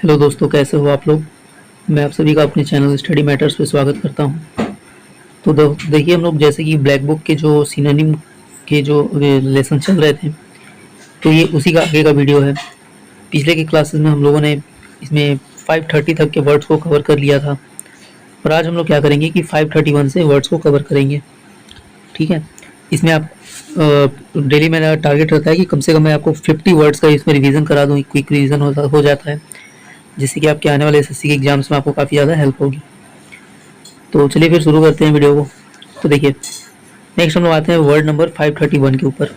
Hello दोस्तों, कैसे हो आप लोग। मैं आप सभी का अपने चैनल स्टडी मैटर्स पे स्वागत करता हूं। तो देखिए, हम लोग जैसे कि ब्लैक बुक के जो सिनोनिम के जो लेसन चल रहे थे, तो ये उसी का आगे का वीडियो है। पिछले के क्लासेस में हम लोगों ने इसमें 530 तक के वर्ड्स को कवर कर लिया था, और आज हम लोग क्या करेंगे कि 531 से वर्ड्स को कवर करेंगे। ठीक है, इसमें आप डेली मेरा टारगेट रहता है कि कम से कम मैं आपको 50 वर्ड्स का इसमें रिवीजन करा दूँ। क्विक रिवीजन हो जाता है, जिससे कि आपके आने वाले एसएससी के एग्जाम्स में आपको काफ़ी ज़्यादा हेल्प होगी। तो चलिए फिर शुरू करते हैं वीडियो को। तो देखिए, नेक्स्ट हम लोग आते हैं वर्ड नंबर 531 के ऊपर।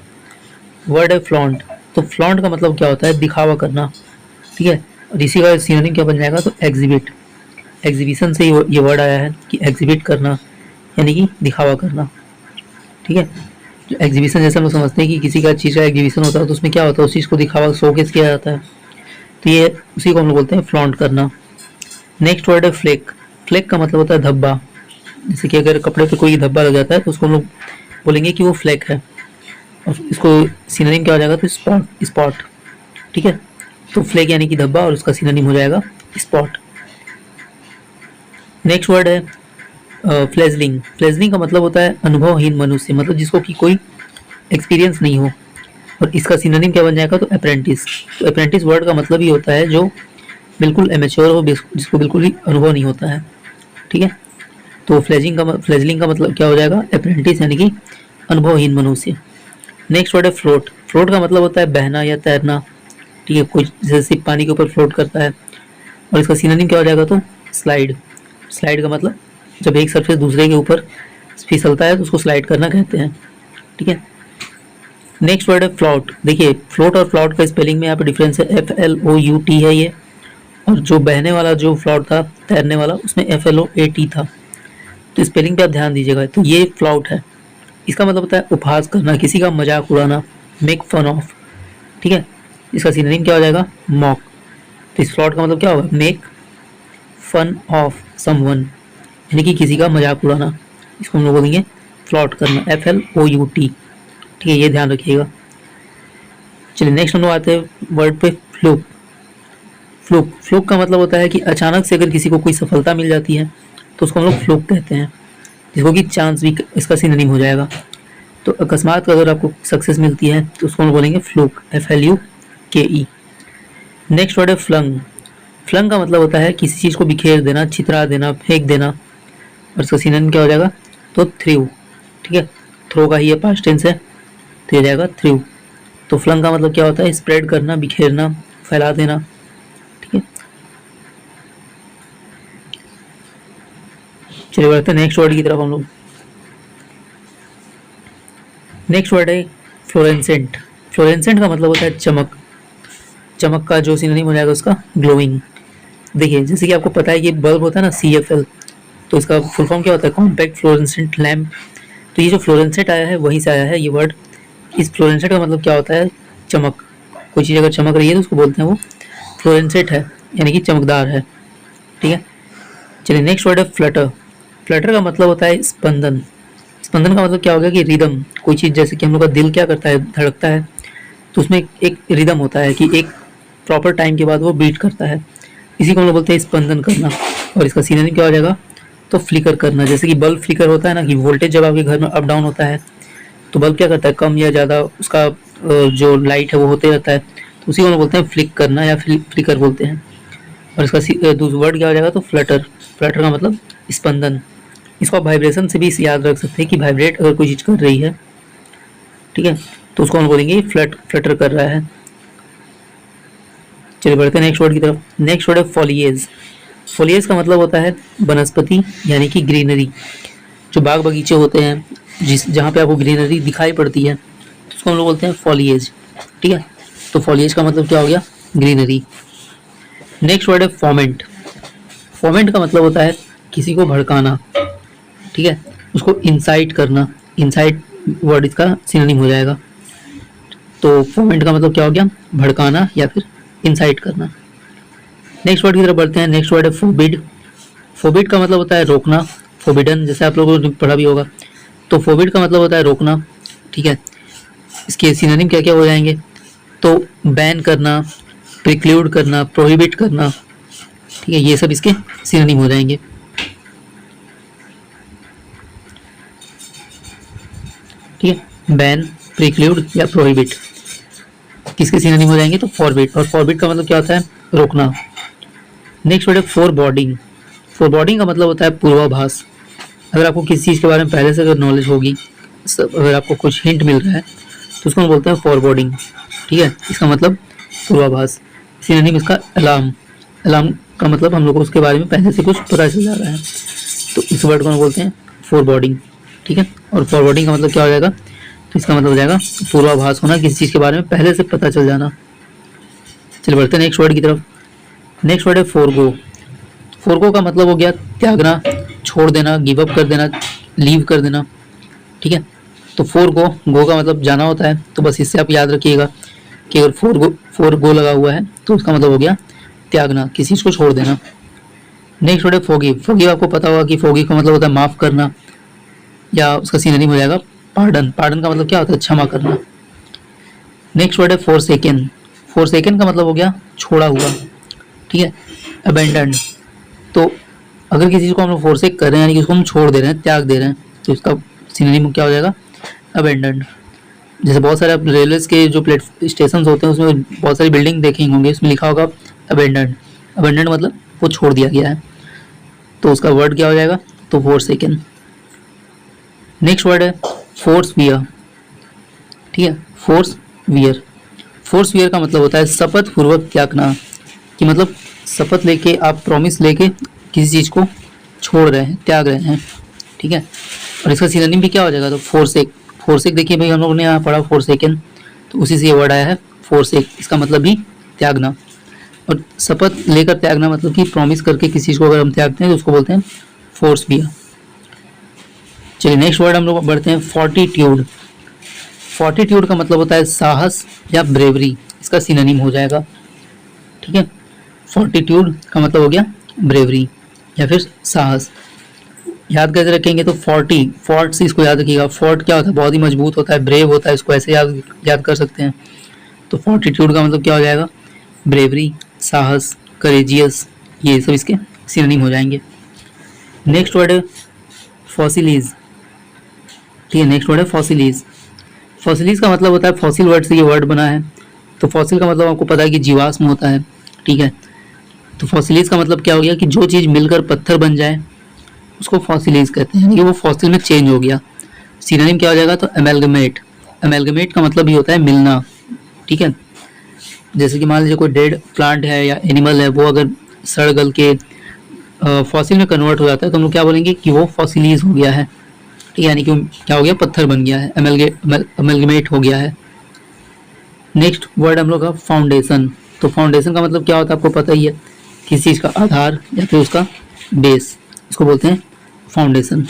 वर्ड है फ्लॉन्ट। तो फ्लॉन्ट का मतलब क्या होता है? दिखावा करना। ठीक है, और इसी का सिनोनिम क्या बन जाएगा? तो एग्जिबिट। एग्जीबिशन से ये वर्ड आया है कि एग्जिबिट करना, यानी कि दिखावा करना। ठीक है, जो एग्जीबिशन जैसे हम लोग समझते हैं कि किसी का चीज़ का एग्जीबिशन होता है, तो उसमें क्या होता है? उस चीज़ को दिखावा, शोकेस किया जाता है। तो ये उसी को हम लोग बोलते हैं फ्लॉन्ट करना। नेक्स्ट वर्ड है फ्लेक। फ्लेक का मतलब होता है धब्बा। जैसे कि अगर कपड़े पे कोई धब्बा लग जाता है तो उसको हम लोग बोलेंगे कि वो फ्लेक है, और इसको सिनोनिम क्या हो जाएगा? तो स्पॉट। स्पॉट। ठीक है, तो फ्लेक यानी कि धब्बा, और उसका सिनोनिम हो जाएगा स्पॉट। नेक्स्ट वर्ड है फ्लेजलिंग। फ्लेजलिंग का मतलब होता है अनुभवहीन मनुष्य, मतलब जिसको कि कोई एक्सपीरियंस नहीं हो, और इसका सिनोनिम क्या बन जाएगा? तो अप्रेंटिस। तो अप्रेंटिस वर्ड का मतलब ही होता है जो बिल्कुल एमेच्योर हो, जिसको बिल्कुल ही अनुभव नहीं होता है। ठीक है, तो फ्लेजलिंग का मतलब क्या हो जाएगा? अप्रेंटिस, यानी कि अनुभवहीन मनुष्य। नेक्स्ट वर्ड है फ्लोट। फ्लोट का मतलब होता है बहना या तैरना। ठीक है, कोई जैसे पानी के ऊपर फ्लोट करता है, और इसका सिनोनिम क्या हो जाएगा? तो स्लाइड। स्लाइड का मतलब जब एक सरफेस दूसरे के ऊपर फिसलता है तो उसको स्लाइड करना कहते हैं। ठीक है, नेक्स्ट वर्ड है फ्लॉट। देखिए, फ्लोट और फ्लॉट का स्पेलिंग में यहाँ पे डिफरेंस है। FLOUT है ये, और जो बहने वाला जो फ्लॉट था, तैरने वाला, उसमें FLOAT था। तो स्पेलिंग पे आप ध्यान दीजिएगा। तो ये फ्लॉट है, इसका मतलब होता है उपहास करना, किसी का मजाक उड़ाना, मेक फन ऑफ। ठीक है, इसका सिनोनिम क्या हो जाएगा? मॉक। तो इस फ्लॉट का मतलब क्या होगा? मेक फन ऑफ समवन, यानी कि किसी का मजाक उड़ाना। इसको हम लोग बोलेंगे फ्लॉट करना, FLOUT। ठीक है, ये ध्यान रखिएगा। चलिए नेक्स्ट हम लोग आते हैं वर्ड पे फ्लूक। फ्लूक। फ्लूक का मतलब होता है कि अचानक से अगर किसी को कोई सफलता मिल जाती है तो उसको हम लोग फ्लूक कहते हैं, जिसको कि चांस भी इसका सिनोनिम हो जाएगा। तो अकस्मात अगर आपको सक्सेस मिलती है तो उसको हम बोलेंगे फ्लूक, FLUKE। नेक्स्ट वर्ड है फ्लंग। फ्लंग का मतलब होता है किसी चीज़ को बिखेर देना, छितरा देना, फेंक देना, और इसका सिनोनिम क्या हो जाएगा? तो थ्रू। ठीक है, थ्रो का ही ये पास्ट टेंस है, तो ये जाएगा थ्रू। तो फ्लंग का मतलब क्या होता है? स्प्रेड करना, बिखेरना, फैला देना। ठीक है, चलिए बढ़ते हैं नेक्स्ट वर्ड की तरफ हम लोग। नेक्स्ट वर्ड है फ्लोरेंसेंट। फ्लोरेंसेंट का मतलब होता है चमक। चमक का जो सिनोनिम हो जाएगा उसका ग्लोइंग। देखिए, जैसे कि आपको पता है कि बल्ब होता है ना, CFL, तो इसका फुल फॉर्म क्या होता है? Compact fluorescent lamp. तो ये जो फ्लोरेंसेंट आया है वहीं से आया है ये वर्ड। इस फ्लोरेंसेंट का मतलब क्या होता है? चमक। कोई चीज़ अगर चमक रही है तो उसको बोलते हैं वो फ्लोरेंसेंट है, यानी कि चमकदार है। ठीक है, चलिए नेक्स्ट वर्ड है फ्लटर। फ्लटर का मतलब होता है स्पंदन। स्पंदन का मतलब क्या होगा? कि रिदम। कोई चीज़ जैसे कि हम लोग का दिल क्या करता है? धड़कता है, तो उसमें एक रिदम होता है कि एक प्रॉपर टाइम के बाद वो बीट करता है। इसी को हम लोग बोलते हैं स्पंदन करना, और इसका सिनोनिम क्या हो जाएगा? तो फ्लिकर करना। जैसे कि बल्ब फ्लिकर होता है ना, कि वोल्टेज जब आपके घर में अप डाउन होता है तो बल्ब क्या करता है? कम या ज़्यादा उसका जो लाइट है वो होते रहता है, तो उसी को हम लोग बोलते हैं फ्लिक करना, या फ्लिकर बोलते हैं। और इसका दूसरा वर्ड क्या हो जाएगा? तो फ्लटर। फ्लटर का मतलब स्पंदन। इसको आप वाइब्रेशन से भी याद रख सकते हैं कि वाइब्रेट अगर कोई चीज़ कर रही है, ठीक है, तो उसको हम बोलेंगे फ्लटर कर रहा है। चलिए बढ़ते हैं नेक्स्ट वर्ड की तरफ। नेक्स्ट वर्ड है फॉलिएज। फॉलिएज का मतलब होता है वनस्पति, यानी कि ग्रीनरी। जो बाग बगीचे होते हैं जहाँ पे आपको ग्रीनरी दिखाई पड़ती है, तो उसको हम लोग बोलते हैं फॉलिएज। ठीक है, तो फॉलिएज का मतलब क्या हो गया? ग्रीनरी। नेक्स्ट वर्ड है फोमेंट। फोमेंट का मतलब होता है किसी को भड़काना। ठीक है, उसको इंसाइट करना। इंसाइट वर्ड इसका सिनोनिम हो जाएगा। तो फोमेंट का मतलब क्या हो गया? भड़काना या फिर इंसाइट करना। नेक्स्ट वर्ड की तरफ बढ़ते हैं। नेक्स्ट वर्ड है फोबिड। फोबिड का मतलब होता है रोकना। फोबिडन जैसे आप लोगों ने पढ़ा भी होगा। तो फोबिड का मतलब होता है रोकना। ठीक है, इसके सिनोनिम क्या क्या हो जाएंगे? तो बैन करना, प्रिक्लूड करना, प्रोहिबिट करना, ठीक है, ये सब इसके सिनोनिम हो जाएंगे। ठीक है, बैन, प्रिक्लूड या प्रोहिबिट किसके सिनोनिम हो जाएंगे? तो फॉरबिड, और फॉरबिड का मतलब क्या होता है? रोकना। नेक्स्ट वर्ड है फोरबॉडिंग। फोरबॉडिंग का मतलब होता है पूर्वाभास। अगर आपको किसी चीज़ के बारे में पहले से अगर नॉलेज होगी, अगर आपको कुछ हिंट मिल रहा है तो उसको हम बोलते हैं फोरबॉडिंग। ठीक है, इसका मतलब पूर्वाभास। सिनोनिम इसका अलार्म। अलार्म का मतलब हम लोग को उसके बारे में पहले से कुछ पता चल जा रहा है, तो इस वर्ड को हम बोलते हैं फोरबॉडिंग। ठीक है, और फॉरवर्डिंग का मतलब क्या हो जाएगा? तो इसका मतलब हो जाएगा पूर्वाभास होना, किसी चीज़ के बारे में पहले से पता चल जाना। चलिए बढ़ते हैं नेक्स्ट वर्ड की तरफ। नेक्स्ट वर्ड है फोरगो। फोरगो का मतलब हो गया त्यागना, छोड़ देना, गिव अप कर देना, लीव कर देना। ठीक है, तो फोरगो, गो का मतलब जाना होता है, तो बस इससे आप याद रखिएगा कि अगर फोरगो लगा हुआ है तो उसका मतलब हो गया त्यागना, किसी चीज़ को छोड़ देना। नेक्स्ट वर्ड है फोगिव। फोगिव आपको पता होगा कि फोगिव का मतलब होता है माफ़ करना, या उसका सिनोनिम हो जाएगा पार्डन। पार्डन का मतलब क्या होता है? क्षमा करना। नेक्स्ट वर्ड है फोरसेकन। फोरसेकन का मतलब हो गया छोड़ा हुआ। ठीक है, अबेंडन्ड। तो अगर किसी चीज़ को हम लोग फोरसेक कर रहे हैं यानी कि उसको हम छोड़ दे रहे हैं, त्याग दे रहे हैं, तो इसका सिनोनिम क्या हो जाएगा? अबेंडन्ड। जैसे बहुत सारे आप रेलवे के जो प्लेट स्टेशन होते हैं उसमें बहुत सारी बिल्डिंग देखे होंगे, उसमें लिखा होगा अबेंडन्ड। अबेंडन्ड मतलब वो छोड़ दिया गया है, तो उसका वर्ड क्या हो जाएगा? तो फोरसेकन। नेक्स्ट वर्ड है फोर्स वियर। ठीक है, फोर्स वियर। फोर्स वियर का मतलब होता है शपथ पूर्वक त्यागना, कि मतलब शपथ लेके आप प्रॉमिस लेके किसी चीज़ को छोड़ रहे हैं, त्याग रहे हैं। ठीक है, और इसका सिनोनिम भी क्या हो जाएगा? तो फोरसेक। फोरसेक देखिए भाई, हम लोगों ने यहाँ पढ़ा फोरसेकन, तो उसी से ये वर्ड आया है फोरसेक। इसका मतलब भी त्यागना, और शपथ लेकर त्यागना मतलब कि प्रॉमिस करके किसी चीज़ को अगर हम त्यागते हैं तो उसको बोलते हैं फोर्स वियर। चलिए नेक्स्ट वर्ड हम लोग बढ़ते हैं फोर्टिट्यूड। फोर्टिट्यूड का मतलब होता है साहस या ब्रेवरी, इसका सिनोनिम हो जाएगा। ठीक है, फोर्टिट्यूड का मतलब हो गया ब्रेवरी या फिर साहस। याद कैसे रखेंगे? तो फोर्ट से इसको याद रखिएगा। फोर्ट क्या होता है? बहुत ही मजबूत होता है, ब्रेव होता है, इसको ऐसे याद कर सकते हैं। तो फोर्टिट्यूड का मतलब क्या हो जाएगा? ब्रेवरी, साहस, करेजियस, ये सब इसके सिनोनिम हो जाएंगे। नेक्स्ट वर्ड है फॉसिलीज। ठीक है, नेक्स्ट वर्ड है फॉसिलीज। फॉसिलीज का मतलब होता है, फॉसिल वर्ड से ये वर्ड बना है, तो फॉसिल का मतलब आपको पता है कि जीवाश्म होता है। ठीक है, तो फॉसिलीज का मतलब क्या हो गया? कि जो चीज़ मिलकर पत्थर बन जाए उसको फॉसिलीज कहते हैं, ये वो फॉसिल में चेंज हो गया। सिनोनिम क्या हो जाएगा? तो एमेलगमेट। एमेलगमेट का मतलब भी होता है मिलना। ठीक है, जैसे कि मान लीजिए कोई डेड प्लांट है या एनिमल है, वो अगर सड़ गल के फॉसिल में कन्वर्ट हो जाता है तो हम लोग क्या बोलेंगे? कि वो फॉसिलीज हो गया है। ठीक है, यानी कि क्या हो गया? पत्थर बन गया है, एमेलगमेट हो गया है। नेक्स्ट वर्ड हम लोग का फाउंडेशन। तो फाउंडेशन का मतलब क्या होता है? आपको पता ही है, किसी चीज़ का आधार या फिर उसका बेस, उसको बोलते हैं फाउंडेशन।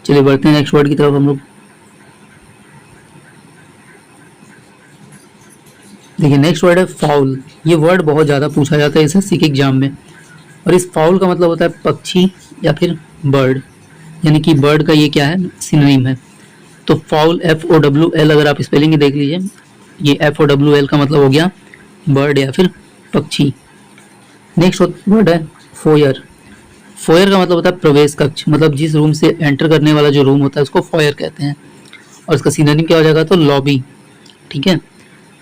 चलिए बढ़ते हैं नेक्स्ट वर्ड की तरफ हम लोग। देखिए नेक्स्ट वर्ड है फाउल। ये वर्ड बहुत ज़्यादा पूछा जाता है एसएससी के एग्जाम में, और इस फाउल का मतलब होता है पक्षी या फिर बर्ड, यानी कि बर्ड का ये क्या है? सिनोनिम है। तो फाउल, FOWL, अगर आप स्पेलिंग देख लीजिए, ये FOWL का मतलब हो गया बर्ड या फिर पक्षी। नेक्स्ट वर्ड है फोयर। फोयर का मतलब होता है प्रवेश कक्ष, मतलब जिस रूम से एंटर करने वाला जो रूम होता है उसको फोयर कहते हैं, और इसका सिनोनिम क्या हो जाएगा? तो लॉबी। ठीक है,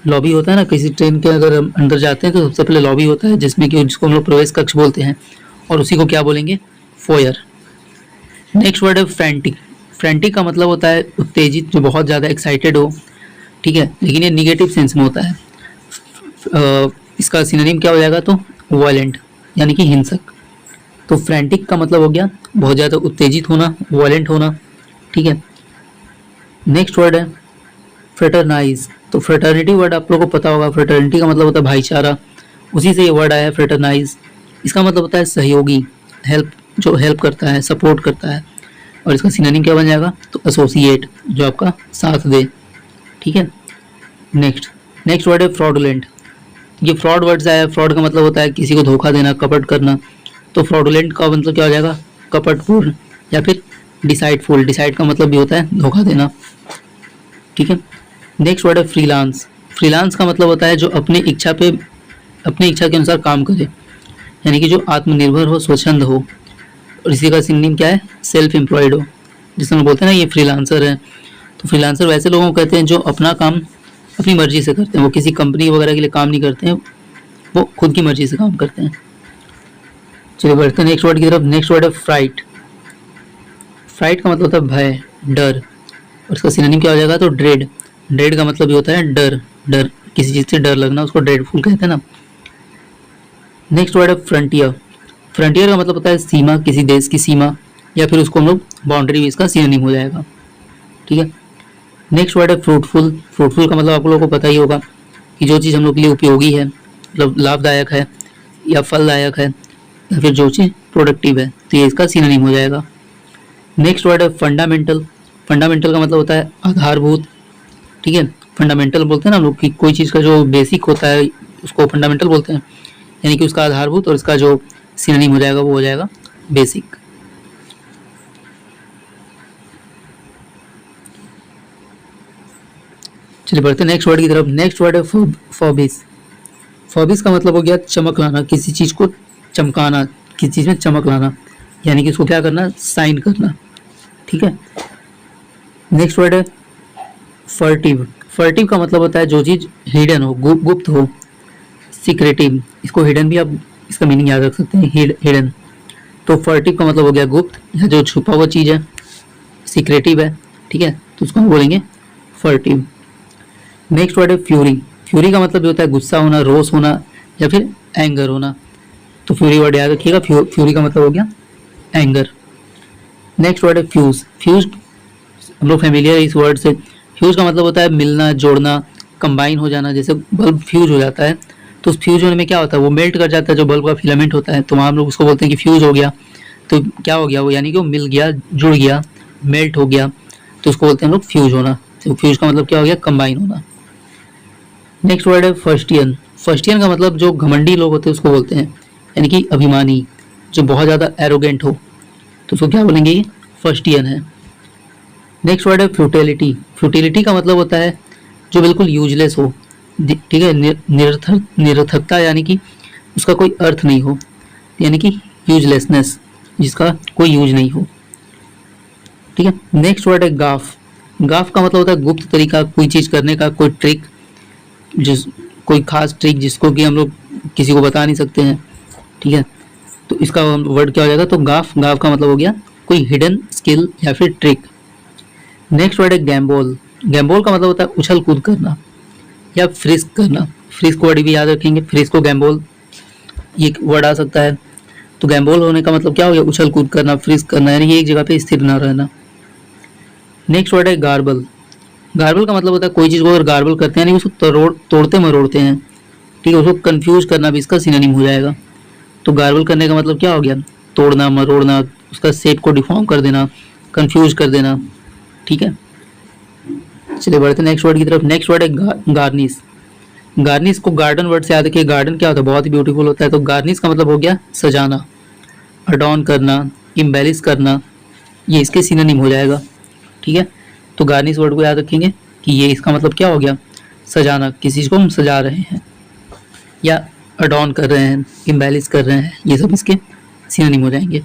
लॉबी होता है ना, किसी ट्रेन के अगर हम अंदर जाते हैं तो सबसे पहले लॉबी होता है, जिसमें कि जिसको हम लोग प्रवेश कक्ष बोलते हैं, और उसी को क्या बोलेंगे? फोयर। नेक्स्ट वर्ड है फ्रैंटिक। फ्रैंटिक का मतलब होता है उत्तेजित, जो बहुत ज़्यादा एक्साइटेड हो। ठीक है, लेकिन ये निगेटिव सेंस में होता है। इसका सिनोनिम क्या हो जाएगा? तो वायलेंट, यानी कि हिंसक। तो फ्रैंटिक का मतलब हो गया बहुत ज़्यादा उत्तेजित होना, वायलेंट होना। ठीक है, नेक्स्ट वर्ड है फ्रेटरनाइज। तो फ्रेटर्निटी वर्ड आप लोगों को पता होगा, फ्रेटर्निटी का मतलब होता है भाईचारा, उसी से ये वर्ड आया है फ्रेटरनाइज। इसका मतलब होता है सहयोगी, हेल्प, जो हेल्प करता है, सपोर्ट करता है, और इसका सिनोनिम क्या बन जाएगा? तो एसोसिएट, जो आपका साथ दे। ठीक है, नेक्स्ट वर्ड है फ्रॉडुलेंट। ये फ्रॉड वर्ड से आया है। फ्रॉड का मतलब होता है किसी को धोखा देना, कपट करना, तो फ्रॉडुलेंट का मतलब क्या हो जाएगा? कपटपूर्ण या फिर डिसाइडफुल। डिसाइड का मतलब भी होता है धोखा देना। ठीक है, नेक्स्ट वर्ड है फ्रीलांस। फ्रीलांस का मतलब होता है जो अपनी इच्छा पे अपनी इच्छा के अनुसार काम करे, यानी कि जो आत्मनिर्भर हो, स्वच्छंद हो। और इसी का सिनोनिम क्या है? सेल्फ एम्प्लॉयड हो, जिसमें हम बोलते हैं ना ये फ्रीलांसर है। तो फ्रीलांसर वैसे लोगों को कहते हैं जो अपना काम अपनी मर्जी से करते हैं, वो किसी कंपनी वगैरह के लिए काम नहीं करते हैं, वो खुद की मर्जी से काम करते हैं। चलिए बढ़ते हैं नेक्स्ट वर्ड की तरफ। नेक्स्ट वर्ड है फ्राइट। फ्राइट का मतलब होता है भय, डर, और इसका सिनोनिम क्या हो जाएगा? तो ड्रेड। ड्रेड का मतलब ये होता है डर, डर, किसी चीज़ से डर लगना, उसको ड्रेडफुल कहते हैं ना। नेक्स्ट वर्ड है फ्रंटियर। फ्रंटियर का मतलब होता है सीमा, किसी देश की सीमा, या फिर उसको हम लोग बाउंड्री भी इसका सिनोनिम हो जाएगा। ठीक है। नेक्स्ट वर्ड है फ्रूटफुल। फ्रूटफुल का मतलब आप लोगों को पता ही होगा कि जो चीज़ हम लोग के लिए उपयोगी है, मतलब लाभदायक है या फलदायक है, या फिर जो चीज़ प्रोडक्टिव है, तो ये इसका सिनोनिम हो जाएगा। नेक्स्ट वर्ड है फंडामेंटल। फंडामेंटल का मतलब होता है आधारभूत। ठीक है। फंडामेंटल बोलते हैं ना हम लोग कि कोई चीज़ का जो बेसिक होता है उसको फंडामेंटल बोलते हैं, यानी कि उसका आधारभूत, और इसका जो सिनोनिम हो जाएगा वो हो जाएगा बेसिक। चलिए बढ़ते हैं नेक्स्ट वर्ड की तरफ। नेक्स्ट वर्ड है फॉबिस। फॉबिस का मतलब हो गया चमक लाना, किसी चीज़ को चमकाना, किसी चीज़ में चमक लाना, यानी कि उसको क्या करना? साइन करना। ठीक है। नेक्स्ट वर्ड है फर्टिव। फर्टिव का मतलब होता है जो चीज़ हिडन हो, गुप्त हो, सीक्रेटिव। इसको हिडन भी आप इसका मीनिंग याद रख सकते हैं, हिडन। तो फर्टिव का मतलब हो गया गुप्त या जो छुपा हुआ चीज़ है, सीक्रेटिव है। ठीक है, तो उसको हम बोलेंगे फर्टिव। नेक्स्ट वर्ड है फ्यूरी। फ्यूरी का मतलब होता है गुस्सा होना, रोष होना, या फिर एंगर होना। तो फ्यूरी वर्ड याद रखिएगा, फ्यूरी का मतलब हो गया एंगर। नेक्स्ट वर्ड है फ्यूज। फ्यूज हम लोग फेमिलियर है इस वर्ड से। फ्यूज का मतलब होता है मिलना, जोड़ना, कंबाइन हो जाना। जैसे बल्ब फ्यूज हो जाता है तो उस फ्यूज होने में क्या होता है? वो मेल्ट कर जाता है, जो बल्ब का फिलामेंट होता है, तो वहाँ हम लोग उसको बोलते हैं कि फ्यूज हो गया। तो क्या हो गया वो? यानी कि वो मिल गया, जुड़ गया, मेल्ट हो गया, तो उसको बोलते हैं हम लोग फ्यूज होना। तो फ्यूज का मतलब क्या हो गया? कंबाइन होना। नेक्स्ट वर्ड है फर्स्टियन। फर्स्टियन का मतलब जो घमंडी लोग होते हैं उसको बोलते हैं, यानी कि अभिमानी, जो बहुत ज़्यादा एरोगेंट हो, तो उसको क्या बोलेंगे? ये फर्स्टियन है। नेक्स्ट वर्ड है फ्यूटिलिटी। फ्यूटिलिटी का मतलब होता है जो बिल्कुल यूजलेस हो। ठीक है, निरर्थकता, यानी कि उसका कोई अर्थ नहीं हो, यानी कि यूजलेसनेस, जिसका कोई यूज नहीं हो। ठीक है। नेक्स्ट वर्ड है गाफ। गाफ का मतलब होता है गुप्त तरीका, कोई चीज़ करने का, कोई ट्रिक, कोई खास ट्रिक जिसको कि हम लोग किसी को बता नहीं सकते हैं। ठीक है, तो इसका वर्ड क्या हो जाएगा? तो गाफ। गाफ का मतलब हो गया कोई हिडन स्किल या फिर ट्रिक। नेक्स्ट वर्ड है गैम्बोल। गैम्बोल का मतलब होता है उछल कूद करना या फ्रिस्क करना। फ्रिस्क वर्ड भी याद रखेंगे, फ्रिस्क को गैम्बोल ये वर्ड आ सकता है। तो गैम्बोल होने का मतलब क्या हो गया? उछल कूद करना, फ्रिस्क करना, यानी कि एक जगह पे स्थिर ना रहना। नेक्स्ट वर्ड है गार्बल। गार्बल का मतलब होता है कोई चीज़ को अगर गार्बल करते हैं, यानी उसको तोड़ते मरोड़ते हैं। ठीक है, उसको कंफ्यूज करना भी इसका सिनोनिम हो जाएगा। तो गार्बल करने का मतलब क्या हो गया? तोड़ना, मरोड़ना, उसका शेप को डिफॉर्म कर देना, कंफ्यूज कर देना। ठीक है। चलिए बढ़ते हैं नेक्स्ट वर्ड की तरफ। नेक्स्ट वर्ड है गार्निश। गार्निश को गार्डन वर्ड से याद रखिए। गार्डन क्या होता है? बहुत ही ब्यूटीफुल होता है। तो गार्निश का मतलब हो गया सजाना, अडॉर्न करना, इम्बेलिश करना, ये इसके सिनोनिम हो जाएगा। ठीक है, तो गार्निश वर्ड को याद रखेंगे कि ये इसका मतलब क्या हो गया? सजाना, किसी चीज़ को हम सजा रहे हैं या अडॉर्न कर रहे हैं, इम्बेलिश कर रहे हैं, ये सब इसके सिनोनिम हो जाएंगे।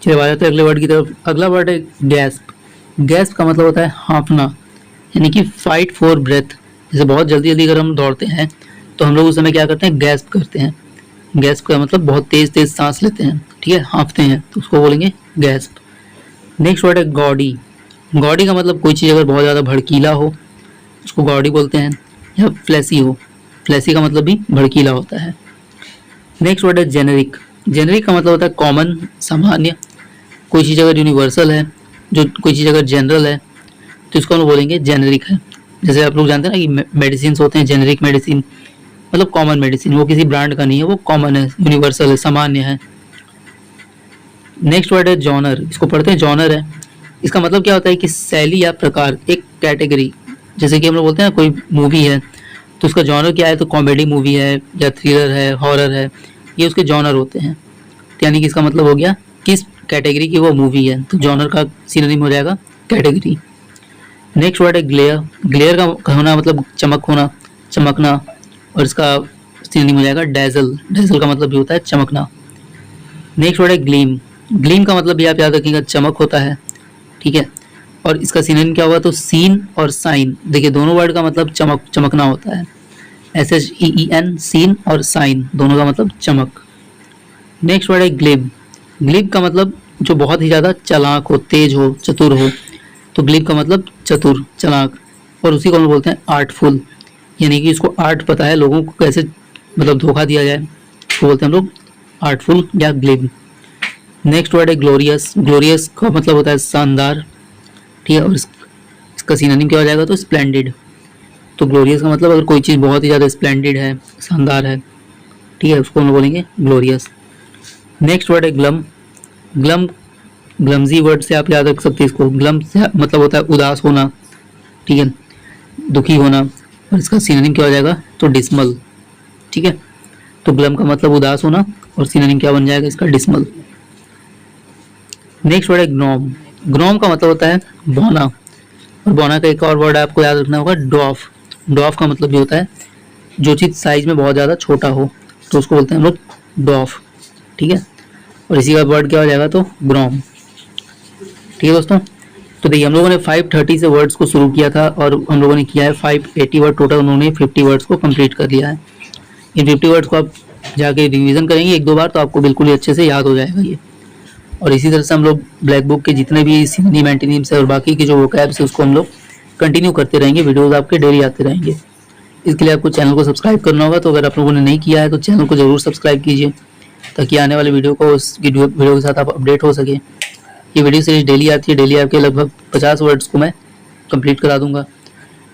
चलिए आ जाते हैं अगले वर्ड की तरफ। अगला वर्ड है गैस्प। गैस्प का मतलब होता है हाँफना, यानी कि फाइट फॉर ब्रेथ। जैसे बहुत जल्दी जल्दी अगर हम दौड़ते हैं तो हम लोग उस समय क्या करते हैं? गैस्प करते हैं। गैस्प का मतलब बहुत तेज तेज सांस लेते हैं। ठीक है, हाँफते हैं, तो उसको बोलेंगे गैस्प। नेक्स्ट वर्ड है गॉडी। गॉडी का मतलब कोई चीज़ अगर बहुत ज़्यादा भड़कीला हो उसको गॉडी बोलते हैं, या फ्लैसी हो। फ्लैसी का मतलब भी भड़कीला होता है। नेक्स्ट वर्ड है जेनेरिक। जेनेरिक का मतलब होता है कॉमन, सामान्य। कोई चीज़ अगर यूनिवर्सल है, जो कोई चीज़ अगर जनरल है, तो इसको हम लोग बोलेंगे जेनेरिक है। जैसे आप लोग जानते हैं ना कि मेडिसिन होते हैं जेनेरिक मेडिसिन, मतलब कॉमन मेडिसिन, वो किसी ब्रांड का नहीं है, वो कॉमन है, यूनिवर्सल है, सामान्य है। नेक्स्ट वर्ड है जॉनर। इसको पढ़ते हैं जॉनर है। इसका मतलब क्या होता है कि शैली या प्रकार, एक कैटेगरी। जैसे कि हम लोग बोलते हैं ना कोई मूवी है तो उसका जॉनर क्या है? तो कॉमेडी मूवी है या थ्रिलर है, हॉरर है, ये उसके जॉनर होते हैं। यानी कि इसका मतलब हो गया किस कैटेगरी की वो मूवी है, तो जॉनर का सिनोनिम हो जाएगा कैटेगरी। नेक्स्ट वर्ड है ग्लेयर। ग्लेयर का होना मतलब चमक होना, चमकना, और इसका सिनोनिम हो जाएगा डैजल। डैजल का मतलब भी होता है चमकना। नेक्स्ट वर्ड है ग्लीम। ग्लीम का मतलब भी आप याद रखिएगा चमक होता है, ठीक है। और इसका सिनोनिम क्या होगा, तो सीन और साइन। देखिए दोनों वर्ड का मतलब चमक, चमकना होता है। SHEEN, सीन और साइन दोनों का मतलब चमक। नेक्स्ट वर्ड है ग्लिब। ग्लिब का मतलब जो बहुत ही ज़्यादा चालाक हो, तेज हो, चतुर हो, तो ग्लिब का मतलब चतुर, चालाक। और उसी को हम बोलते हैं आर्टफुल, यानी कि इसको आर्ट पता है, लोगों को कैसे मतलब धोखा दिया जाए, तो बोलते हैं हम लोग आर्टफुल या ग्लिब। नेक्स्ट वर्ड है ग्लोरियस। ग्लोरियस का मतलब होता है शानदार, ठीक है। और इसका सिनोनिम क्या हो जाएगा, तो स्प्लेंडिड। तो ग्लोरियस का मतलब अगर कोई चीज़ बहुत ही ज़्यादा स्प्लेंडिड है, शानदार है, ठीक है, उसको हम बोलेंगे ग्लोरियस। नेक्स्ट वर्ड है ग्लम। ग्लम, ग्लमजी वर्ड से आप याद रख सकते हैं इसको। ग्लम से मतलब होता है उदास होना, ठीक है, दुखी होना। और इसका सिनोनिम क्या हो जाएगा, तो डिस्मल, ठीक है। तो ग्लम का मतलब उदास होना, और सिनोनिम क्या बन जाएगा इसका, डिस्मल। नेक्स्ट वर्ड है ग्नोम। ग्नोम का मतलब होता है बौना, और बौना का एक और वर्ड आपको याद रखना होगा, डॉफ। डॉफ का मतलब भी होता है जो चीज़ साइज में बहुत ज़्यादा छोटा हो, तो उसको बोलते हैं हम लोग डॉफ, ठीक है। और इसी का वर्ड क्या हो जाएगा, तो ग्नोम, ठीक है दोस्तों। तो देखिए हम लोगों ने 530 से वर्ड्स को शुरू किया था, और हम लोगों ने किया है 580 वर्ड टोटल। उन्होंने 50 वर्ड्स को कंप्लीट कर लिया है। इन 50 वर्ड्स को आप जाके रिवीजन करेंगे एक दो बार, तो आपको बिल्कुल ही अच्छे से याद हो जाएगा ये। और इसी तरह से हम लोग ब्लैक बुक के जितने भी सिनोनिम, एंटोनिम्स है और बाकी के जो वोकैब्स है उसको हम लोग कंटिन्यू करते रहेंगे। वीडियोस आपके डेली आते रहेंगे। इसके लिए आपको चैनल को सब्सक्राइब करना होगा, तो अगर आप लोगों ने नहीं किया है तो चैनल को जरूर सब्सक्राइब कीजिए, ताकि आने वाले वीडियो को उस वीडियो के साथ आप अपडेट हो सके। ये वीडियो सीरीज डेली आती है, डेली आपके लगभग 50 वर्ड्स को मैं कंप्लीट करा दूंगा।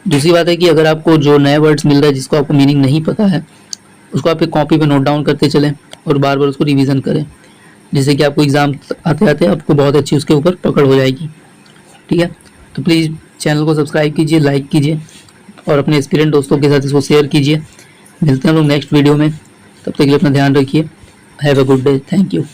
दूसरी बात है कि अगर आपको जो नए वर्ड्स मिल रहे हैं जिसको आपको मीनिंग नहीं पता है, उसको आप एक कॉपी पे नोट डाउन करते चलें और बार बार उसको रिवीजन करें, जिससे कि आपको एग्ज़ाम आते आते आपको बहुत अच्छी उसके ऊपर पकड़ हो जाएगी, ठीक है। तो प्लीज़ चैनल को सब्सक्राइब कीजिए, लाइक कीजिए, और अपने एक्सपीरियंस दोस्तों के साथ इसको शेयर कीजिए। मिलते हैं हम लोग नेक्स्ट वीडियो में, तब तक के लिए अपना ध्यान रखिए। Have a good day, thank you.